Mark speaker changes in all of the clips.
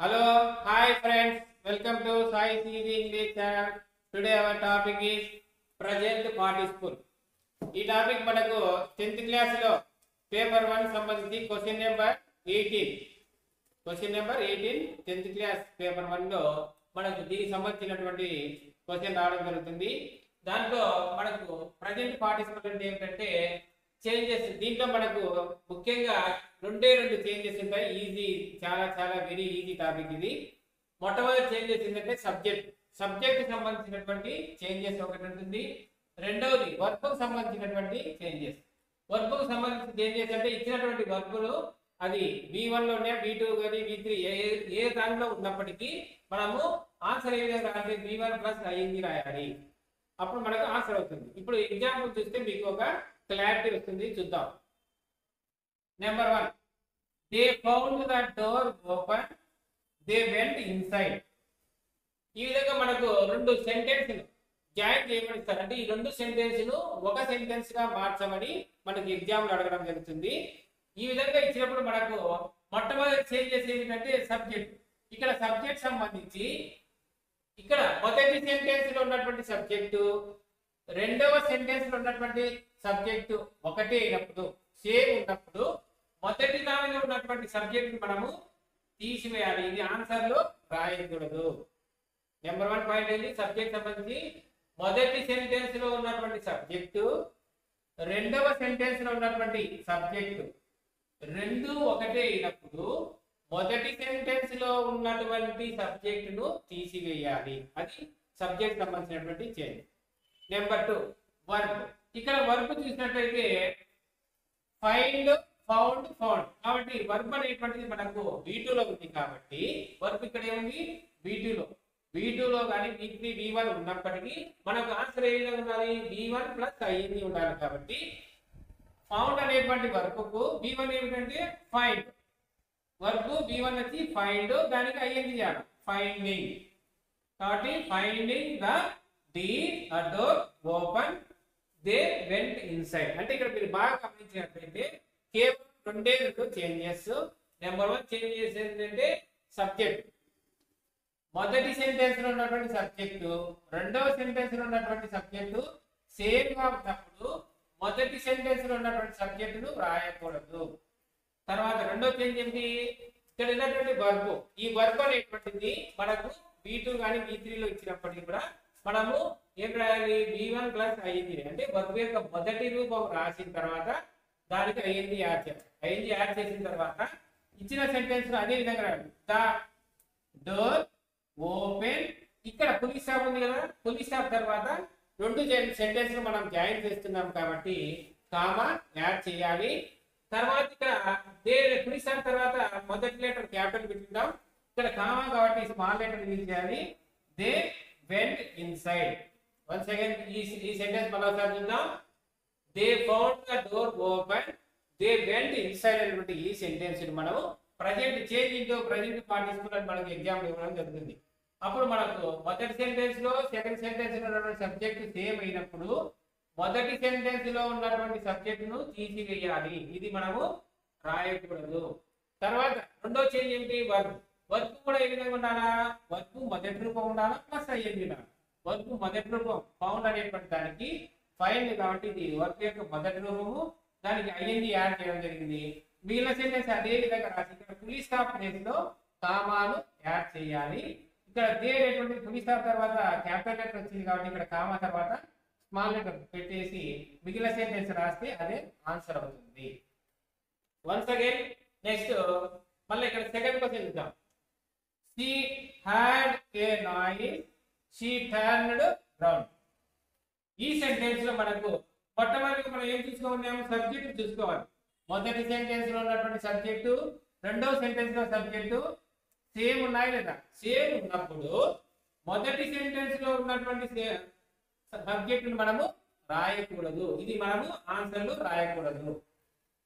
Speaker 1: Hello, hi friends. Welcome to Sai CG English channel. Today our topic is present participle. ఈ topic మనకు 10th class లో paper 1 సంబంధించి question number 18 10th class paper 1 లో మనకు దీనికి సంబంధించినటువంటి క్వశ్చన్ రావడం జరుగుతుంది. దాంట్లో మనకు ప్రెజెంట్ పార్టిసిపల్ అంటే ఏంటంటే చేంజెస్. దీంట్లో మనకు ముఖ్యంగా రెండు చేంజెస్ ఉంటాయి. ఈజీ, చాలా చాలా వెరీ ఈజీ టాపిక్ ఇది. మొట్టమొదటి చేంజెస్ ఏంటంటే సబ్జెక్ట్ సంబంధించినటువంటి చేంజెస్ ఒకటి ఉంటుంది. రెండవది వర్బ్ కు సంబంధించినటువంటి చేంజెస్. వర్బ్ కు సంబంధించిన చేంజెస్ అంటే ఇచ్చినటువంటి వర్బులు అది V1 లోనే V2 కానీ V3 ఏ దానిలో ఉన్నప్పటికీ మనము ఆన్సర్ ఏ విధంగా అంటే V1 ప్లస్ ing రాయాలి. అప్పుడు మనకు ఆన్సర్ అవుతుంది. ఇప్పుడు ఎగ్జాంపుల్ చూస్తే మీకు ఒక క్లారిటీ వస్తుంది. చూద్దాం. Number 1, they found the door open, they went inside. ఈ విధంగా మనకు రెండు సెంటెన్స్లు జాయిన్ చేయమని ఇస్తారు. అంటే ఈ రెండు సెంటెన్స్ను ఒక సెంటెన్స్ గా మార్చమని మనకి ఎగ్జామ్ లో అడగడం జరుగుతుంది. ఈ విధంగా ఇచ్చినప్పుడు మనకు మొట్టమొదటి చేంజెస్ ఏమిటంటే సబ్జెక్ట్. ఇక్కడ సబ్జెక్ట్ సంబంధించి ఇక్కడ మొదటి సెంటెన్స్ లో ఉన్నటువంటి సబ్జెక్టు రెండవ సెంటెన్స్ లో ఉన్నటువంటి సబ్జెక్టు ఒకటే అయినప్పుడు, సేమ్ ఉన్నప్పుడు మొదటి దానిలో ఉన్నటువంటి సబ్జెక్ట్ మనము తీసివేయాలి. ఇది ఆన్సర్ లో రాయకూడదు. నెంబర్ 1 పాయింట్ ఏంటి? సబ్జెక్ట్ సంబంధించి మొదటి సెంటెన్స్ లో ఉన్నటువంటి సబ్జెక్టు రెండవ సెంటెన్స్ లో ఉన్నటువంటి సబ్జెక్టు రెండు ఒకటే అయినప్పుడు మొదటి సెంటెన్స్ లో ఉన్నటువంటి సబ్జెక్ట్ ను తీసివేయాలి. అది సబ్జెక్ట్ సంబంధించినటువంటి చేంజ్. Number 2, verb. ఇక్కడ వర్బ్ చూసినట్లయితే ఫైండ్, ఫౌండ్, ఫౌండ్. కాబట్టి వర్బ్ అనేటువంటిది మనకు V2 లో ఉంది. కాబట్టి వర్బ్ ఇక్కడ ఏముంది? V2 లో కానీ V3 V1 ఉన్నప్పటికీ మనకు ఆన్సర్ ఏ విధంగా ఉండాలి? V1 ప్లస్ ing ఉండాలి. కాబట్టి ఫౌండ్ అనేటువంటి వర్బ్కు V1 ఏమిటంటే ఫైండ్. వర్బ్ V1 వచ్చి ఫైండ్, దానికి ing చేయాలి ఫైండింగ్. కాబట్టి finding the door open, they went inside. అంటే ఇక్కడ మీరు బాగా గమనించినట్లయితే కేవలం రెండు చేంజెస్. నెంబర్ 1 చేంజెస్ ఏంటంటే సబ్జెక్ట్. మొదటి సెంటెన్స్ లో ఉన్నటువంటి సబ్జెక్టు రెండవ సెంటెన్స్ లో ఉన్నటువంటి సబ్జెక్టు సేమ్ గా ఉన్నప్పుడు మొదటి సెంటెన్స్ లో ఉన్నటువంటి సబ్జెక్టును రాయకూడదు. తర్వాత రెండో చేంజ్ ఏంటి? ఇక్కడ ఉన్నటువంటి వర్బ్. ఈ వర్బ్ అనేటువంటిది మనకు V2 కానీ V3 లో ఇచ్చినప్పటికీ కూడా మనము ఏం రాయాలి? V1 plus ing. అంటే వర్బ్ యొక్క మొదటి రూపం రాసిన తర్వాత దానికి ing యాడ్ చేయాలి. ing యాడ్ చేసిన తర్వాత ఇచ్చిన సెంటెన్స్ అదే విధంగా రాయాలి. The door open. ఇక్కడ ఫుల్ స్టాప్ ఉంది కదా, ఫుల్ స్టాప్ తర్వాత రెండు సెంటెన్స్ మనం జాయిన్ చేస్తున్నాం కాబట్టి కామా యాడ్ చేయాలి. తర్వాత ఇక్కడ దే ఫుల్ స్టాప్ తర్వాత మొదటి లెటర్ క్యాపిటల్ పెట్టుకుంటాం. ఇక్కడ కామా కాబట్టి స్మాల్ లెటర్ యూజ్ చేయాలి. They went inside. Once again ఈ సెంటెన్స్ మరోసారి చూద్దాం. They found the door open, they went inside అనేటువంటి ఈ సెంటెన్స్ మనం present change into present participle అని మనకి ఎగ్జామ్ ఇవ్వడం జరుగుతుంది. అప్పుడు మనకు మొదటి సెంటెన్స్ లో సెకండ్ సెంటెన్స్ లో ఉన్నటువంటి సబ్జెక్ట్ సేమ్ అయినప్పుడు మొదటి సెంటెన్స్ లో ఉన్నటువంటి సబ్జెక్ట్ ను తీసివేయాలి. ఇది మనము రాయకూడదు. తర్వాత రెండో చేంజ్ ఏంటి? వర్బ్. వర్బ్ కూడా ఏ విధంగా ఉండాలా? వర్బ్ మొదటి రూపం ఉండాలా ప్లస్ ing ఉండాలి. వర్బ్ మొదటి రూపం ఫౌండ్ అనేటువంటి దానికి ఫైండ్ కాబట్టి ఇది వర్బ్ యొక్క మొదటి రూపము, దానికి ing యాడ్ చేయడం జరిగింది. మిగిలిన సెంటెన్స్ అదే విధంగా రాసి ఇక్కడ ఫుల్ స్టాప్ ప్లేస్ లో కామాను యాడ్ చేయాలి. ఇక్కడ దే అనేటువంటి ఫుల్ స్టాప్ తర్వాత క్యాపిటల్ లెటర్ వచ్చింది కాబట్టి ఇక్కడ కామా తర్వాత స్మాల్ లెటర్ పెట్టేసి మిగిలిన సెంటెన్స్ రాస్తే అదే ఆన్సర్ అవుతుంది. వన్స్ అగైన్ నెక్స్ట్ మళ్ళీ ఇక్కడ సెకండ్ క్వశ్చన్ చూద్దాం. She had a noise, she turned round. ఈ సెంటెన్స్ లో మనకు మొట్టమొదటిగా మనం ఏం చూసుకోవాలి? సబ్జెక్ట్ చూసుకోవాలి. మొదటి సెంటెన్స్ లో ఉన్నటువంటి సబ్జెక్టు రెండో సెంటెన్స్ లో సబ్జెక్టు సేమ్ ఉన్నాయి లేదా? సేమ్ ఉన్నప్పుడు మొదటి సెంటెన్స్ లో ఉన్నటువంటి సబ్జెక్ట్ మనము రాయకూడదు. ఇది మనము ఆన్సర్ లో రాయకూడదు.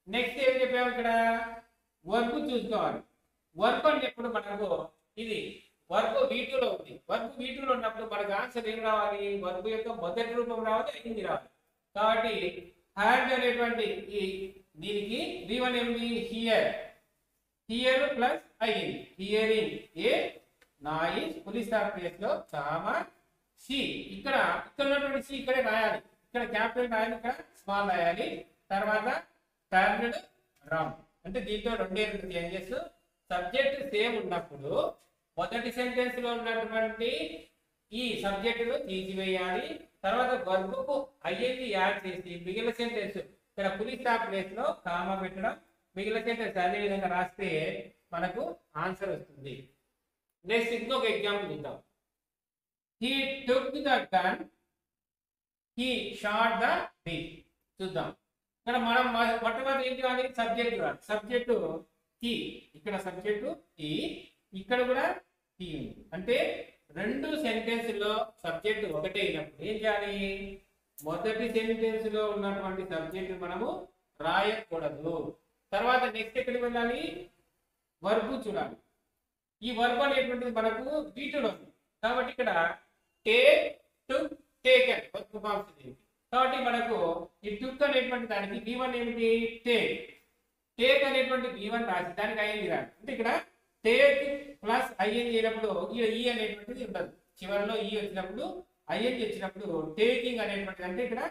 Speaker 1: నెక్స్ట్ ఏం చెప్పాము? ఇక్కడ వర్బ్ చూసుకోవాలి. వర్బ్ అనేప్పుడు మనకు ఇది వర్బ్ V2 లో ఉంది. వర్బ్ V2 లో ఉన్నప్పుడు మనకు ఆన్సర్ ఏం రావాలి? వర్బ్ యొక్క మొదటి రూపం రావాలి, ing రావాలి. కాబట్టి హ్యాడ్ అనేటువంటి ఈ దీనికి V1 ఏమిటి? హియర్ ప్లస్ అయ్యింది. హియరింగ్ ఏ నాయిస్ పోలీస్ స్టాప్ ప్లేస్ లో కామా సి. ఇక్కడ ఉన్నటువంటి సి ఇక్కడే రాయాలి. ఇక్కడ క్యాపిటల్ రాయాలి, ఇక్కడ స్మాల్ రాయాలి. తర్వాత టర్న్డ్ రౌండ్ అంటే దీంట్లో రెండే రెండు చేంజెస్. సబ్జెక్ట్ సేమ్ ఉన్నప్పుడు మొదటి సెంటెన్స్ లో ఉన్నటువంటి ఈ సబ్జెక్టును తీసివేయాలి. తర్వాత వర్బుకు ఐఎన్జి యాడ్ చేసి మిగిలిన సెంటెన్స్ ఇక్కడ పోలీస్ స్టాప్ ప్లేస్ లో కామా పెట్టడం, మిగిలిన సెంటెన్స్ అదే విధంగా రాస్తే మనకు ఆన్సర్ వస్తుంది. నెక్స్ట్ ఇంకొక ఎగ్జాంపుల్ చూద్దాం. He took the gun, he shot the thief. చూద్దాం. ఇక్కడ మనం మొట్టమొదటి ఏంటి అని సబ్జెక్ట్ రాదు. సబ్జెక్టు he, ఇక్కడ సబ్జెక్టు he, ఇక్కడ కూడా he ఉంది. అంటే రెండు సెంటెన్స్ లో సబ్జెక్ట్ ఒకటే అయినప్పుడు ఏం చేయాలి? మొదటి సెంటెన్స్ లో ఉన్నటువంటి సబ్జెక్ట్ మనము రాయకూడదు. తర్వాత నెక్స్ట్ ఎక్కడికి వెళ్ళాలి? వర్బ్ చూడాలి. ఈ వర్బ్ అనేటువంటిది మనకు వీటిలో ఉంది కాబట్టి ఇక్కడ టేక్, టుక్, టేకెన్ వర్బ్ ఫార్మ్స్ ఇది. కాబట్టి మనకు ఈ టుక్ అనేటువంటి దానికి V1 ఏమిటి? టేక్. టేక్ అనేటువంటి V1 రాసి దానికి ఐఎన్జి రాదు. అంటే ఇక్కడ టేక్ ప్లస్ ఐఎన్జి అయినప్పుడు ఈ అనేటువంటిది ఉండదు. చివరిలో ఈ వచ్చినప్పుడు ఐఎన్జి వచ్చినప్పుడు టేకింగ్ అనేటువంటిది అంటే ఇక్కడ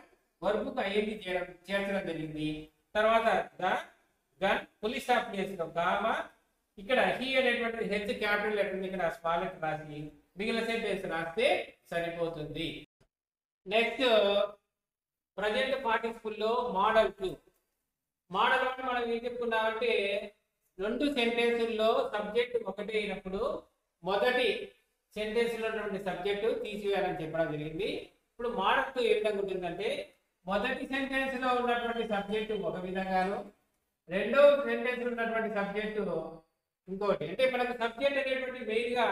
Speaker 1: వర్బుకు ఐఎన్జి చేర్చడం జరిగింది. తర్వాత the gun police stop place లో కామా, ఇక్కడ హీ అనేటువంటిది హెచ్ క్యాపిటల్ లెటర్ ఇక్కడ స్మాల్ లెటర్ రాసి మిగిలిన సెంటెన్స్ రాస్తే సరిపోతుంది. నెక్స్ట్ ప్రజెంట్ పార్టిసిపుల్ లో మోడల్ 2. మోడల్ 1 మనం ఏం చెప్పుకున్నామంటే రెండు సెంటెన్సుల్లో సబ్జెక్ట్ ఒకటే అయినప్పుడు మొదటి సెంటెన్స్ లో ఉన్నటువంటి సబ్జెక్టు తీసివేయాలని చెప్పడం జరిగింది. ఇప్పుడు మోడల్ 2 ఏ విధంగా ఉంటుందంటే మొదటి సెంటెన్స్ లో ఉన్నటువంటి సబ్జెక్టు ఒక విధంగాను, రెండో సెంటెన్స్ లో ఉన్నటువంటి సబ్జెక్టు ఇంకోటి. అంటే మనకు సబ్జెక్ట్ అనేటువంటి మెయిన్ గా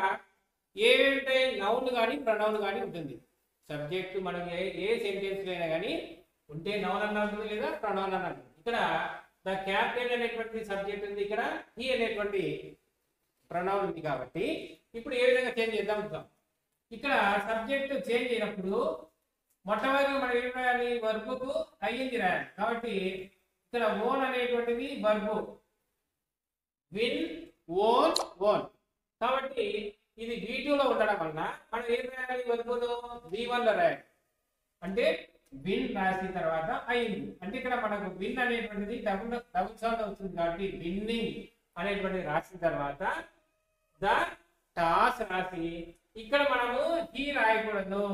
Speaker 1: ఏమిటంటే నౌన్ కానీ ప్రొనౌన్ కానీ ఉంటుంది. సబ్జెక్టు మనకి ఏ సెంటెన్స్ అయినా కానీ ఉంటే నౌన్ అన్న ఉంటుంది లేదా ప్రొనౌన్ అన్న ఉంటుంది. ఇక్కడ ద క్యాప్టెన్ అనేటువంటి సబ్జెక్ట్ ఉంది, ఇక్కడ హీ అనేటువంటి ప్రొనౌన్ ఉంది. కాబట్టి ఇప్పుడు ఏ విధంగా చేంజ్ చేద్దాం చూద్దాం. ఇక్కడ సబ్జెక్ట్ చేంజ్ అయినప్పుడు మొట్టమొదటి మనం ఏం రాయాలి? వర్బుకు ఐఎన్జి రాయాలి. కాబట్టి ఇక్కడ ఓన్ అనేటువంటిది వర్బు, విన్, ఓన్, ఓన్. కాబట్టి ఇది V2 లో ఉండడం వలన మనం ఏం రాయాలి? వర్బును V1 లో రాయాలి. అంటే విన్ రాసిన తర్వాత ఐఎన్జి. అంటే ఇక్కడ మనకు విన్ అనేటువంటిది డబుల్ సౌండ్ అవుతుంది కాబట్టి విన్నింగ్ అనేటువంటిది రాసిన తర్వాత ద టాస్ రాసి ఇక్కడ మనము హీ రాయకూడదు.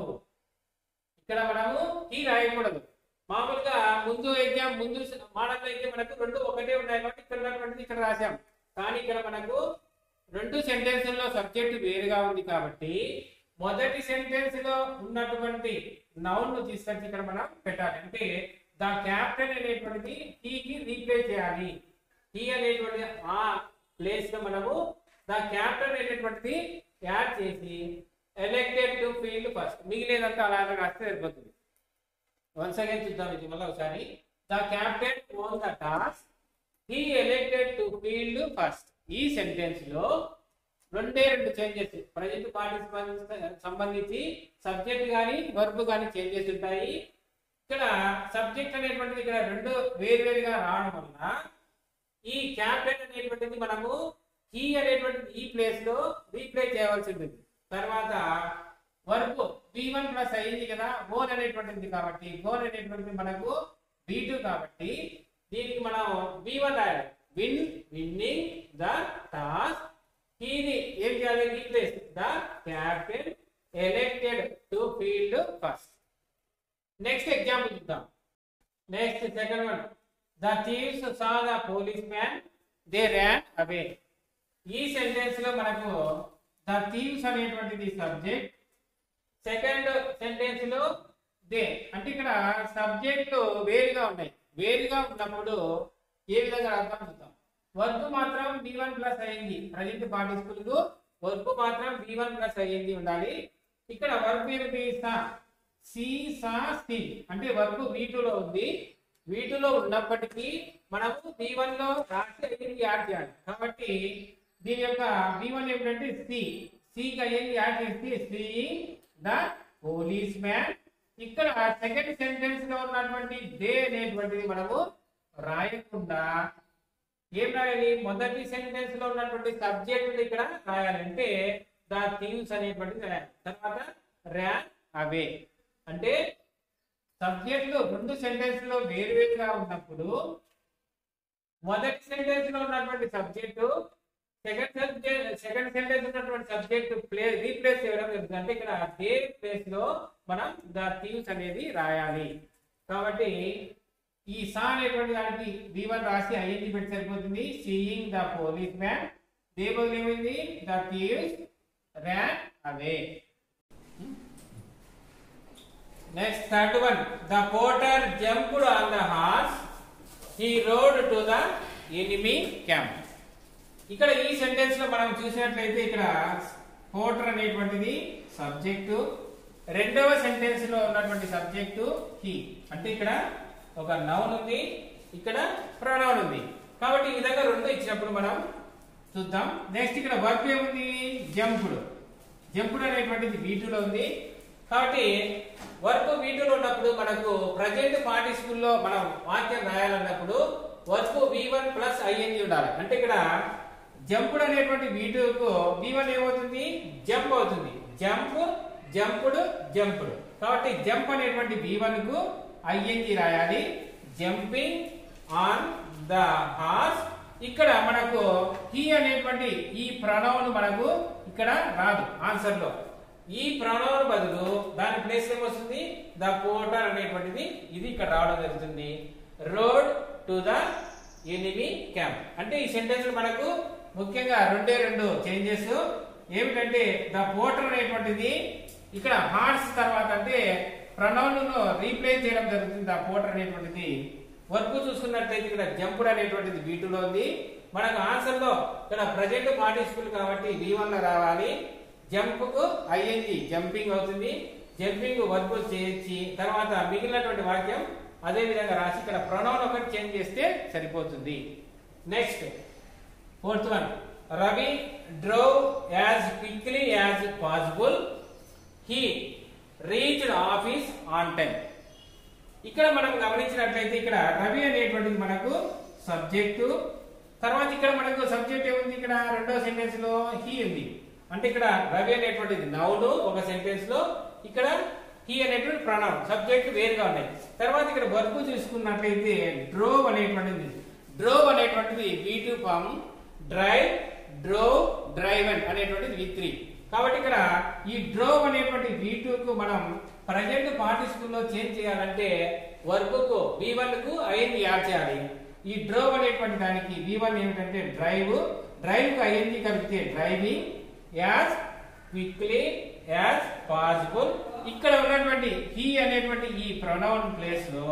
Speaker 1: ఇక్కడ మనము హీ రాయకూడదు. మామూలుగా ముందు మోడల్ అయితే మనకు రెండు ఒకటే ఉన్నాయి కాబట్టి ఇక్కడ ఉన్నటువంటిది ఇక్కడ రాసాం. కానీ ఇక్కడ మనకు రెండు సెంటెన్సుల్లో సబ్జెక్ట్ వేరుగా ఉంది కాబట్టి మొదటి సెంటెన్స్ లో ఉన్నటువంటి నౌన్ ను తీసుకొచ్చి ఇక్కడ మనం పెట్టాలి. అంటే ద క్యాప్టెన్ అనేటువంటిది హీకి రీప్లేస్ చేయాలి. హీ అనేటువంటి ఆ ప్లేస్ లో మనము ద క్యాప్టెన్ అనేటువంటిది యాడ్ చేసి ఎలెక్టెడ్ టు ఫీల్డ్ ఫస్ట్, మిగిలేదంతా అలాగే రాస్తే సరిపోతుంది. వన్స్ అగైన్ చూద్దాం ఇది మళ్ళీ ఒకసారి. The captain own the task, he elected to field first. ఈ సెంటెన్స్ లో రెండే రెండు చేంజెస్ ప్రజెంట్ పార్టిసిపల్ సంబంధించి సబ్జెక్ట్ కానీ వర్బ్ కానీ చేంజెస్ ఉంటాయి. ఇక్కడ సబ్జెక్ట్ అనేటువంటిది ఇక్కడ రెండు వేరువేరుగా రావడం వలన ఈ క్యాప్టెన్ అనేటువంటిది మనము హీ అనేటువంటిది ఈ ప్లేస్ లో రీప్లేస్ చేయవలసి ఉంటుంది. తర్వాత వర్బ్ V1 ప్లస్ అయింది కదా, ఓన్ అనేటువంటిది కాబట్టి ఓన్ అనేటువంటిది మనకు V2 కాబట్టి దీనికి మనం V1 రాయాలి. విన్, విన్నింగ్, ద టాస్క్, హీని ఏం చేయాలి? Replace the captain elected to field first. Next example చూద్దాం. Next second one. The thieves saw the policeman, they ran away. ఈ సెంటెన్స్ లో మనకు ద థీవ్స్ అనేటువంటిది సబ్జెక్ట్, సెకండ్ సెంటెన్స్ లో they. అంటే ఇక్కడ సబ్జెక్టులు వేరుగా ఉన్నాయి. వేరుగా ఉన్నప్పుడు ఏ విధంగా అర్థం చూద్దాం. వర్బ్ మాత్రం V1 ప్లస్ అయింది. ప్రజెంట్ పార్టిసిపుల్ కు వర్బ్ మాత్రం V1 ప్లస్ అయింది ఉండాలి. ఇక్కడ వర్బ్ ఏమిటి? సి, సా, సి. అంటే వర్బ్ V2 లో ఉంది. V2 లో ఉన్నప్పటికీ మనము V1 లో రాసి అయ్యింది యాడ్ చేయాలి. కాబట్టి దీని యొక్క V1 ఏమిటంటే సి. సికి అయ్యింది యాడ్ చేస్తే సి ద పోలీస్ మ్యాన్. ఇక్కడ సెకండ్ సెంటెన్స్ లో ఉన్నటువంటి దే అనేటువంటిది మనము రాయకుండా ఏం రాయాలి? మొదటి సెంటెన్స్ లో ఉన్నటువంటి సబ్జెక్ట్ ఇక్కడ రాయాలంటే ద థీవ్స్ అనేటువంటిది రాయాలి. తర్వాత ర్యాన్ అవే అంటే సబ్జెక్టులు రెండు సెంటెన్స్ లో వేరువేరుగా ఉన్నప్పుడు మొదటి సెంటెన్స్ లో ఉన్నటువంటి సబ్జెక్టు సెకండ్ సెంటెన్స్ ఉన్నటువంటి సబ్జెక్ట్ రీప్లేస్ చేయడం జరుగుతుంది. అంటే ఇక్కడ దే ప్లేస్ లో మనం ద థీవ్స్ అనేది రాయాలి. కాబట్టి ఈ సా అనేటువంటి దానికి V1 రాసి ఐఎన్జి పెట్టి సరిపోతుంది. Seeing the policeman, they బదులు ఏమైంది? The thieves ran away. Next, third one. The porter jumped on the horse. He rode to the enemy camp. ఇక్కడ ఈ సెంటెన్స్ లో మనం చూసినట్లయితే ఇక్కడ పోర్టర్ అనేటువంటిది సబ్జెక్టు, రెండవ సెంటెన్స్ లో ఉన్నటువంటి సబ్జెక్టు హీ. అంటే ఇక్కడ ఒక నౌన్ ఉంది, ఇక్కడ ప్రొనౌన్ ఉంది. కాబట్టి ఈ విధంగా రెండు ఇచ్చినప్పుడు మనం చూద్దాం. నెక్స్ట్ ఇక్కడ వర్బ్ ఏముంది? జంపుడ్. జంపుడ్ అనేటువంటిది V2 లో ఉంది. కాబట్టి వర్బ్ V2 లో ఉన్నప్పుడు మనకు ప్రజెంట్ పార్టిసిపుల్ లో మనం వాక్యం రాయాలన్నప్పుడు వర్బ్ V1 ప్లస్ ఐఎన్జి ఉండాలి. అంటే ఇక్కడ జంపుడ్ అనేటువంటి V2 కు V1 ఏమవుతుంది? జంప్ అవుతుంది. జంప్, జంపుడ్, జంపుడ్. కాబట్టి జంప్ అనేటువంటి V1 కు ఐఎన్జి రాయాలి. Jumping on the horse. ఇక్కడ మనకు హీ అనేటువంటి ఈ ప్రొనౌన్ మనకు ఇక్కడ రాదు ఆన్సర్ లో. ఈ ప్రొనౌన్ బదులు దాని ప్లేస్ ఏమొస్తుంది? ద పోర్టర్ అనేటువంటిది ఇది ఇక్కడ రావడం జరుగుతుంది. Road to the enemy camp. అంటే ఈ సెంటెన్స్ మనకు ముఖ్యంగా రెండు చేంజెస్ ఏమిటంటే ద పోర్టర్ అనేటువంటిది ఇక్కడ హార్స్ తర్వాత అంటే ప్రొనౌన్ ను రీప్లేస్ చేయడం జరుగుతుంది. ద పోర్టర్ అనేటువంటిది వర్క్ చూసుకున్నట్లయితే ఇక్కడ జంపుడ్ అనేటువంటిది V2 లో ఉంది. మనకు ఆన్సర్ లో ఇక్కడ ప్రజెంట్ పార్టిసిపుల్ కాబట్టి V1 లో రావాలి. జంప్ కు ఐఎన్జి జంపింగ్ అవుతుంది. జంపింగ్ వర్క్ చేసి తర్వాత మిగిలినటువంటి వాక్యం అదే విధంగా రాసి ఇక్కడ ప్రొనౌన్ ఒకటి చేంజ్ చేస్తే సరిపోతుంది. Next fourth one. Ravi drove as quickly as possible. He reached office on time. ఇక్కడ మనం గమనించినట్లయితే ఇక్కడ రవి అనేటువంటిది మనకు సబ్జెక్టు, తర్వాత ఇక్కడ మనకు సబ్జెక్ట్ ఏముంది? ఇక్కడ రెండో సెంటెన్స్ లో హీ ఉంది. అంటే ఇక్కడ రవి అనేటువంటిది నౌన్ ఒక సెంటెన్స్ లో, ఇక్కడ హీ అనేటువంటి ప్రొనౌన్, సబ్జెక్ట్ వేరుగా ఉన్నాయి. తర్వాత ఇక్కడ వర్బ్ చూసుకున్నట్లయితే డ్రోవ్ అనేటువంటిది, డ్రోవ్ అనేటువంటిది V2 form, drive, drove, driven అనేటువంటిది V3. కాబట్టి ఇక్కడ ఈ డ్రోవ్ అనేటువంటి V2 కు మనం ప్రజెంట్ పార్టిసిపుల్ లో చేంజ్ చేయాలంటే వర్బ్ కు V1 కు ఐఎన్జి యాడ్ చేయాలి. ఈ డ్రోవ్ అనేటువంటి దానికి V1 ఏమిటంటే డ్రైవ్, డ్రైవ్ కు ఐఎన్జి కలిపితే driving, as quickly as possible. ఇక్కడ ఉన్నటువంటి హీ అనేటువంటి ఈ ప్రొనౌన్ ప్లేస్ లో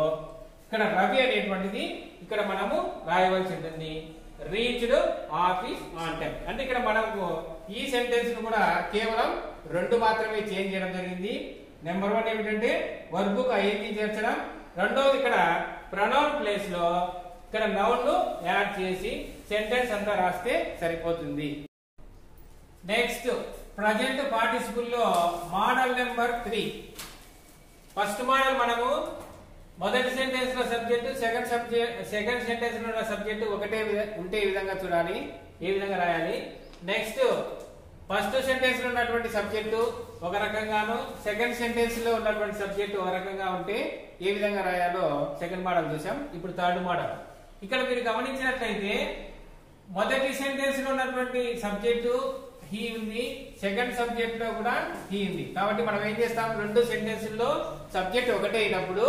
Speaker 1: ఇక్కడ రవి అనేటువంటిది ఇక్కడ మనము రాయవలసి ఉంటుంది. Reached office on time. అంటే ఇక్కడ మనకు ఈ సెంటెన్స్ ను కూడా కేవలం రెండు మాత్రమే చేంజ్ చేయడం జరిగింది. నెంబర్ 1 ఏమిటంటే వర్బ్ కు ఐఎన్జి చేర్చడం, రెండోది ఇక్కడ ప్రొనౌన్ ప్లేస్ లో ఇక్కడ నౌన్ ను యాడ్ చేసి సెంటెన్స్ అంతా రాస్తే సరిపోతుంది. నెక్స్ట్ ప్రజెంట్ పార్టిసిపుల్ లో మోడల్ నెంబర్ 3. ఫస్ట్ మోడల్ మనము మొదటి సెంటెన్స్ లో సబ్జెక్టు, సెకండ్ సెంటెన్స్ లో ఉన్న సబ్జెక్టు ఒకటే ఉంటే ఈ విధంగా చూడాలి, ఏ విధంగా రాయాలి. నెక్స్ట్ ఫస్ట్ సెంటెన్స్ లో ఉన్నటువంటి సబ్జెక్టు ఒక రకంగాను, సెకండ్ సెంటెన్స్ లో ఉన్నటువంటి సబ్జెక్టు ఒక రకంగా ఉంటే ఏ విధంగా రాయాలో సెకండ్ మోడల్ చూసాం. ఇప్పుడు థర్డ్ మోడల్. ఇక్కడ మీరు గమనించినట్లయితే మొదటి సెంటెన్స్ లో ఉన్నటువంటి సబ్జెక్టు హీ ఉంది, సెకండ్ సబ్జెక్ట్ లో కూడా హీ ఉంది. కాబట్టి మనం ఏం చేస్తాం? రెండు సెంటెన్స్ లో సబ్జెక్ట్ ఒకటే అయినప్పుడు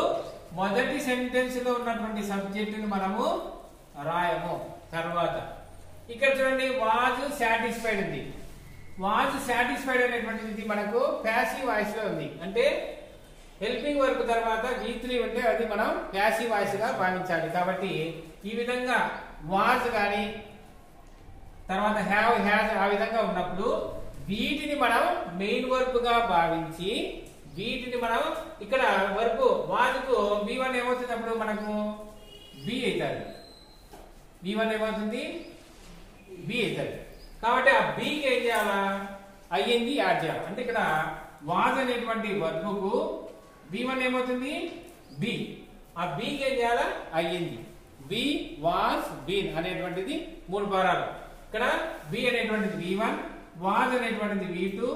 Speaker 1: మొదటి సెంటెన్స్ లో ఉన్నటువంటి సబ్జెక్ట్ ని మనము రాయము. తర్వాత ఇక్కడ చూడండి వాజ్ సాటిస్ఫైడ్ ఉంది. వాజ్ సాటిస్ఫైడ్ అనేటువంటిది మనకు ప్యాసివ్ వాయిస్ లో ఉంది. అంటే హెల్పింగ్ వర్క్ తర్వాత V3 ఉంటే అది మనం ప్యాసివ్ వాయిస్ గా భావించాలి. కాబట్టి ఈ విధంగా వాజ్ గాని తర్వాత హ్యావ్, హ్యాజ్ ఆ విధంగా ఉన్నప్పుడు వీటిని మనం మెయిన్ వర్బ్ గా భావించి వీటిని మనం ఇక్కడ వర్బ్ వాజ్ కు V1 ఏమవుతుంది? అప్పుడు మనకు బి అవుతుంది. V1 ఏమవుతుంది? బి అవుతుంది. కాబట్టి ఆ బికి ఏం చేయాలా? ఐఎన్జి యాడ్ చేయాలి. అంటే ఇక్కడ వాజ్ అనేటువంటి వర్బ్ కు V1 ఏమవుతుంది? బి. ఆ బికి ఏం చేయాలా? ఐఎన్జి. బి వాస్ బీన్ అనేటువంటిది 3 పదాలు. ఇక్కడ బి అనేటువంటిది V1, వాజ్ అనేటువంటిది V2,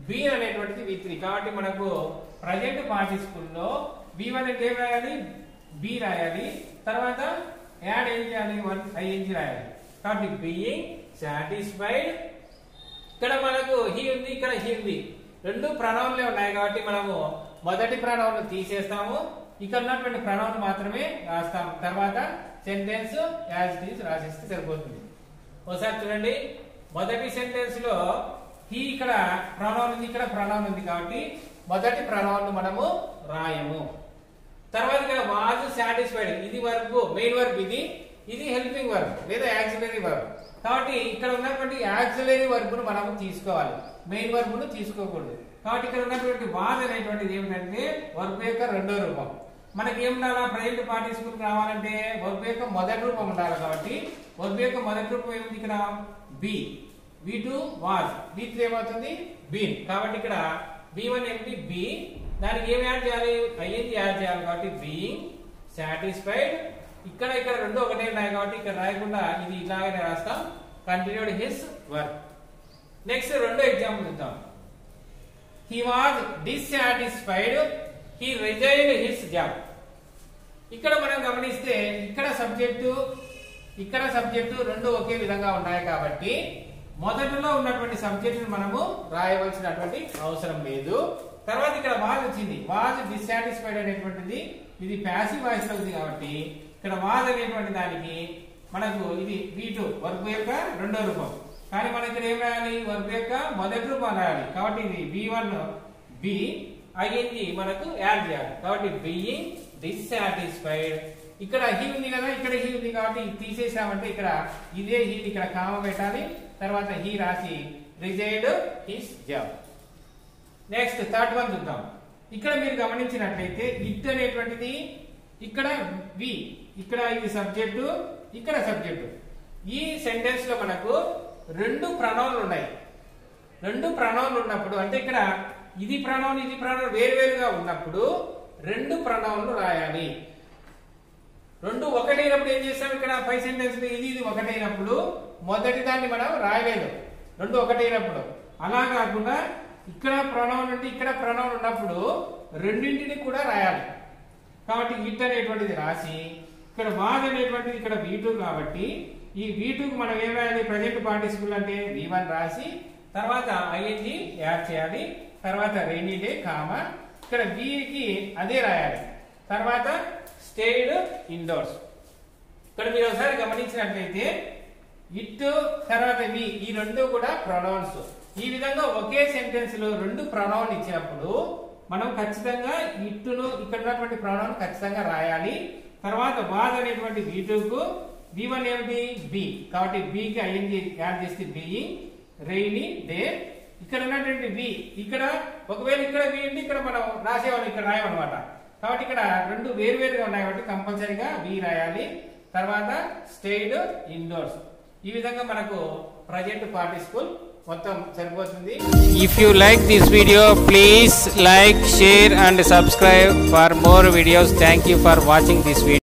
Speaker 1: బీన్ అనేటువంటిది V3. కాబట్టి మనకు ప్రజెంట్ పార్టిసిపుల్ లో V1 అంటే ఏం రాయాలి, బి రాయాలి, తర్వాత యాడ్ ఏం చేయాలి, ing రాయాలి. కాబట్టి బీయింగ్ సాటిస్ఫైడ్, ఇక్కడ మనకు హీ ఉంది, ఇక్కడ హీ ఉంది, రెండు ప్రణౌన్లే ఉన్నాయి కాబట్టి మనము మొదటి ప్రణౌన్ తీసేస్తాము, ఇక్కడ ఉన్నటువంటి ప్రణౌన్ మాత్రమే రాస్తాము. తర్వాత సెంటెన్స్ యాజ్ ఇట్ ఈజ్ రాసేస్తే సరిపోతుంది. ఒకసారి చూడండి, మొదటి సెంటెన్స్ లో హీ ఇక్కడ ప్రణౌన్ ఉంది, ఇక్కడ ప్రణౌన్ ఉంది కాబట్టి మొదటి ప్రణౌన్ మనము రాయము. తర్వాత ఇక్కడ వాజ్ సాటిస్ఫైడ్, ఇది వర్బ్, మెయిన్ వర్బ్, ఇది హెల్పింగ్ వర్బ్ లేదా యాక్సిలరీ వర్బ్. కాబట్టి ఇక్కడ ఉన్నటువంటి యాక్సిలరీ వర్బ్ ను మనం తీసుకోవాలి, మెయిన్ వర్బ్ ను తీసుకోకూడదు. కాబట్టి ఇక్కడ ఉన్నటువంటి వాజ్ అనేటువంటిది ఏమిటంటే వర్బ్ యొక్క రెండో రూపం. మనకి ఏం ఉండాలా, ప్రెజెంట్ పార్టిసిపుల్ కావాలంటే వర్బ్ యొక్క మొదటి రూపం ఉండాలి. కాబట్టి వర్బ్ యొక్క మొదటి రూపం ఏమిటి, ఇక్కడ బి, V2 వాజ్, V3 ఏమవుతుంది బీన్. కాబట్టి ఇక్కడ B1 ఏమిటి బి, దానికి ఏం యాడ్ చేయాలి, ing యాడ్ చేయాలి. కాబట్టి బీయింగ్ సాటిస్ఫైడ్, ఇక్కడ రెండు ఒకటే ఉన్నాయి కాబట్టి ఇక్కడ రాయకుండా ఇది ఇలాగనే రాస్తాం, కంటిన్యూడ్ హిస్ వర్క్. నెక్స్ట్ రెండో ఎగ్జాంపుల్ చూద్దాం. He was dissatisfied, he resigned his job. ఇక్కడ మనం గమనిస్తే ఇక్కడ సబ్జెక్టు రెండు ఒకే విధంగా ఉన్నాయి కాబట్టి మొదటిలో ఉన్నటువంటి సబ్జెక్టును మనము రాయవలసినటువంటి అవసరం లేదు. తర్వాత ఇక్కడ వాజ్ వచ్చింది, వాజ్ డిస్సాటిస్ఫైడ్ అనేటువంటిది ఇది ప్యాసివ్ వాయిస్ లో ఉంది కాబట్టి ఇక్కడ వాజ్ అనేటువంటి దానికి మనకు ఇది V2 వర్బ్ యొక్క రెండో రూపం. కానీ మనం ఇక్కడ ఏం రాయాలి, వర్బ్ యొక్క మొదటి రూపం రాయాలి. కాబట్టి ఇది V1 బి, ing మనకు యాడ్ చేయాలి. కాబట్టి బీయింగ్ డిస్సాటిస్ఫైడ్, ఇక్కడ హీ ఉంది కదా, ఇక్కడ హీ ఉంది కాబట్టి తీసేసామంటే ఇక్కడ ఇదే హీ, ఇక్కడ కామ పెట్టాలి, తర్వాత హీ రాసి resigned his job. Next third one చూద్దాం. ఇక్కడ మీరు గమనించినట్లయితే ఇట్ అనేటువంటిది ఇక్కడ వి, ఇక్కడ ఇది సబ్జెక్టు, ఇక్కడ సబ్జెక్టు. ఈ సెంటెన్స్ లో మనకు రెండు ప్రణౌన్లు ఉన్నాయి. రెండు ప్రణౌన్లు ఉన్నప్పుడు అంటే ఇక్కడ ఇది ప్రణౌన్ ఇది ప్రణౌన్ వేరువేరుగా ఉన్నప్పుడు రెండు ప్రణౌన్లు రాయాలి. రెండు ఒకటైనప్పుడు ఏం చేస్తాం, ఇక్కడ పై సెంటెన్స్ ఇది ఒకటైనప్పుడు మొదటి దాన్ని మనం రాయలేదు, రెండు ఒకటైనప్పుడు. అలా కాకుండా ఇక్కడ ప్రణౌన్ అంటే ఇక్కడ ప్రణౌన్ ఉన్నప్పుడు రెండింటిని కూడా రాయాలి. కాబట్టి ఇట్ అనేటువంటిది రాసి ఇక్కడ వాజ్ అనేటువంటిది ఇక్కడ V2 కాబట్టి ఈ V2 కు మనం ఏం రాయాలి, ప్రెజెంట్ పార్టిసిపుల్ అంటే V1 రాసి తర్వాత ing యాడ్ చేయాలి, తర్వాత రెయినీ డే కామా ఇక్కడ V కి అదే రాయాలి, తర్వాత స్టేడ్ ఇండోర్స్. ఇక్కడ మీరు ఒకసారి గమనించినట్లయితే ఇట్ తర్వాత వి ఈ రెండు కూడా ప్రొనౌన్స్. ఈ విధంగా ఒకే సెంటెన్స్ లో రెండు ప్రొనౌన్ ఇచ్చినప్పుడు మనం ఖచ్చితంగా ఇట్టును ఇక్కడ ఉన్నటువంటి ప్రొనౌన్ ఖచ్చితంగా రాయాలి. తర్వాత వాజ్ అనేటువంటి V2 కు V1 ఏమిటి బి, కాబట్టి బి కి ing యాడ్ చేస్తే బీయింగ్ రెయినీ డే. ఇక్కడ ఉన్నటువంటి వి ఇక్కడ ఒకవేళ ఇక్కడ వి ఉంటే ఇక్కడ మనం రాసేవాళ్ళం, ఇక్కడ రాయమన్నమాట. కాబట్టి ఇక్కడ రెండు వేరువేరుగా ఉన్నాయి కాబట్టి కంపల్సరీగా వి రాయాలి. తర్వాత స్టేడ్ ఇండోర్స్. ఈ విధంగా మనకు ప్రజెంట్ పార్టిసిపుల్ మొత్తం సరిపోతుంది.
Speaker 2: If you like this video, please like, share and subscribe for more videos. Thank you for watching this video.